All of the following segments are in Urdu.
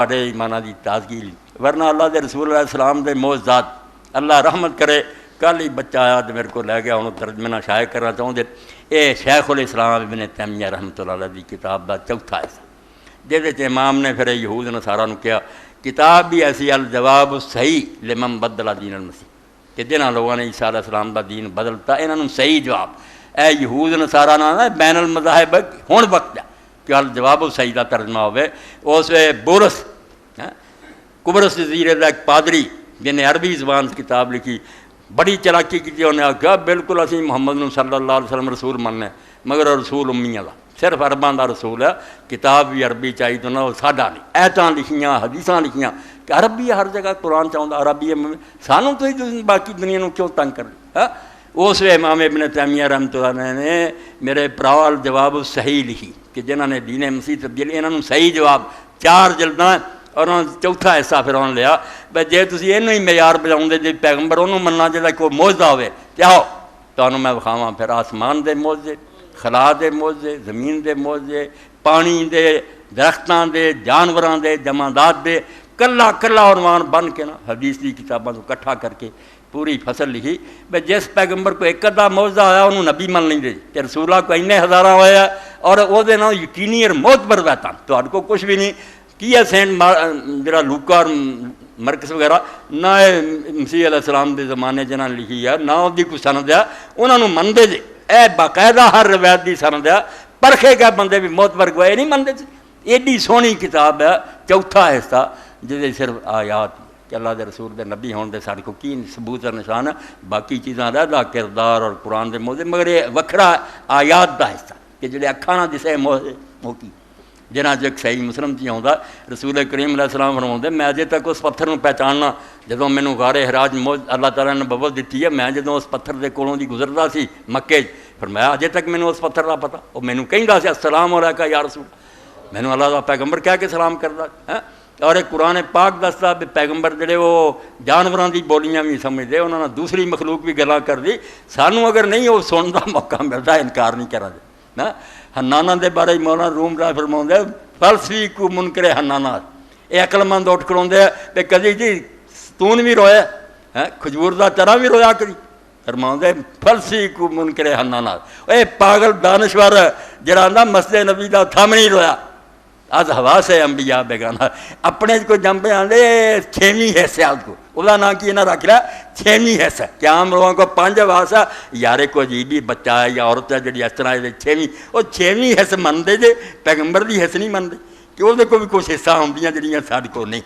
ساڈے ایماناں دی تازگی لی، ورنہ اللہ دے رسول علیہ السلام دے معجزات اللہ رحمت کرے. کل ہی بچہ آیا تو میرے کو لے گیا، انہوں ترجمہ نہ شائع کرنا چاہتے. یہ شیخ الاسلام ابن تیمیہ رحمۃ اللہ علیہ دی کتاب دا چوتھا حصہ، جہد امام نے پھر یہود نصارہ نو کیا کتاب بھی ایسی الجواب الصحیح لمن بدل دین المسیح، کہ جنہاں لوگوں نے عیسیٰ علیہ السلام دا دین بدلتا انہوں صحیح جواب. اے یہود نصارہ نہ بین المذاہب ہن وقت ہے کہ الجواب الصحیح دا ترجمہ ہوئے. اس بورس قبرص جزیرے دا ایک پادری جن نے عربی زبان سے کتاب لکھی، بڑی چلاکی کی. انہیں آخیا بالکل اسی محمد صلی اللہ علیہ وسلم رسول مننے، مگر رسول امیہ دا، صرف عرباں دا رسول ہے، کتاب بھی عربی چاہیے تو نہ ساڈا نہیں. ایتاں لکھیاں حدیثاں لکھیاں کہ عربی ہر جگہ قرآن چاہتا عربی، سانوں تو ہی باقی دنیا نو کیوں تنگ کر. اس امام ابن تیمیہ رحمۃ اللہ نے میرے پراؤ الجواب الصحیح لکھی کہ جنہوں نے دین مسیح تبدیل انہوں صحیح جواب 4 جلداں، اور انہوں نے چوتھا حصہ پھر انہوں نے لیا بھائی جے تسی یہ معیار بجاؤ دے جی پیغمبر انہوں مننا جا کوئی معجزہ ہوئے تے آؤ تمہیں میں وکھاواں پھر آسمان دے معجزے، خلا دے معجزے، زمین دے معجزے، پانی دے، درختاں دے، جانوراں دے، جمادات دے، کلا کلا عنوان بن کے نا حدیث دی کتاباں کو کٹھا کر کے پوری فصل لکھی بھائی جس پیغمبر کو ایک ادھا معجزہ ہویا انہوں نبی من نہیں دے کہ رسولہ کو انے ہزاراں ہویا اور وہ دے نام یقینی اور معتبر ویتاں تو ہر کو کچھ بھی نہیں کی ہے. سینٹ جڑا لوکا اور مرکز وغیرہ نہ مسیح علیہ السلام دے زمانے جنہاں لکھی ہے نہ دی کوئی سند ہے انہوں من دے جے. اے باقاعدہ ہر روایت دی سند ہے، پرکھے گئے بندے بھی معتبر گوئے نہیں من دے جے. ایڈی سونی کتاب ہے چوتھا حصہ جہدے صرف آیات کہ اللہ دے رسول دے نبی ہون دے سارے کو کی ثبوت اور نشان ہے، باقی چیزاں رہدا کردار اور قرآن دے موضوع، مگر یہ وکھرا آیات دا حصہ کہ جڑے اکھاں نہ دسے موقع جنہاں جو ایک صحیح مسلم جی آؤں رسول کریم علیہ السلام فرماؤں میں اجے تک اس پتھر نو پہچاننا جدوں مینوں غار حراج اللہ تعالیٰ نے نبوت دیتی ہے، میں جدوں اس پتھر دے کولوں دی گزردا سی مکے فرمایا اجے تک مینوں اس پتھر دا پتہ، وہ مینوں کہندا سی السلام علیکہ یا رسول، مینوں اللہ دا پیغمبر کہہ کے سلام کردا ہے. اور ایک قرآن پاک دستا بھی پیغمبر جڑے وہ جانوراں دی بولیاں بھی سمجھدے، انہاں نے دوسری مخلوق بھی گلاں کر دی، سانوں اگر نہیں وہ سنن دا موقع ملدا انکار نہیں کرا دے نا. حنانہ دے بارے مولانا روم راہ فرماؤندے فلسفی کو منکر حنانات، یہ عقل مند اٹھ کروندے کہ کدی جی ستون بھی رویا کھجور دا چرا بھی رویا کری، فرماؤندے فلسفی کو منکر حنانات. اے پاگل دانشور جڑا آندا مسجد نبی دا تھم نہیں رویا آج ہوا سے انبیاء بیگانہ اپنے کو جمپے آندے 6ویں حصہ کو وہ نام کی نہ رکھ لیا 6ویں حصہ کیا ہم لوگوں کو 5 حصہ یارے کو عجیب ہی بچہ ہے یا عورت ہے جڑی اس طرح 6ویں وہ 6ویں حصہ من دے جے پیغمبر دی حصہ نہیں من دے کہ وہ کو بھی کچھ حصہ ہوندیاں جڑیاں ساڈے کو نہیں.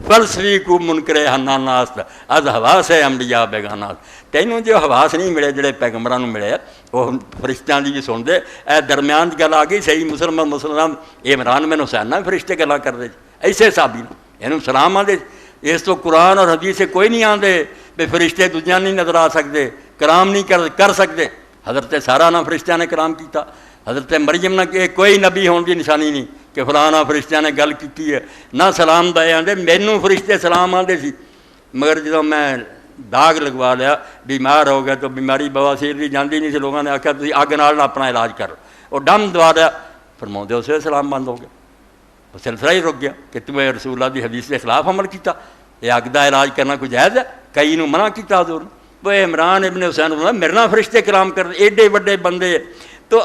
فلسفی کو منکر حنانات از حواس انبیاء بیگانات. تینوں جو حواس نہیں ملے جڑے پیغمبراں نوں ملے وہ فرشتیاں دی بھی سن دے. اے درمیان گل آ گئی صحیح مسلم عمران بن حسین نہ فرشتے گلاں کر دے ایسے صحابی اینوں سلام آندے. اس تو قرآن اور حدیث سے کوئی نہیں آندے بے فرشتے دنیا نہیں نظر آ سکتے کلام نہیں کر سکتے. حضرت سارا نہ فرشتیاں نے کلام کیتا، حضرت مریم نہ کوئی نبی ہون دی نشانی نہیں کہ فلانا فرشتیاں نے گل کی ہے نہ سلام دے آندے. مینوں فرشتے سلام آندے سی مگر جدوں میں داغ لگوا لیا بیمار ہو گیا تو بیماری بواسیر دی جاندی نہیں سی، لوگوں نے آخیا تسی اگ نال اپنا علاج کرو، وہ ڈم دوا دیا فرماؤندے اسے سلام بند ہو گیا، وہ سلسلہ ہی رک گیا کہ تم رسول اللہ دی حدیث کے خلاف عمل کیتا. یہ اگ دا علاج کرنا کوئی جائز ہے؟ کئی نوں منع کیتا حضور. وہ عمران ابن حسین میرے نال فرشتے کلام کر ایڈے وڈے بندے تو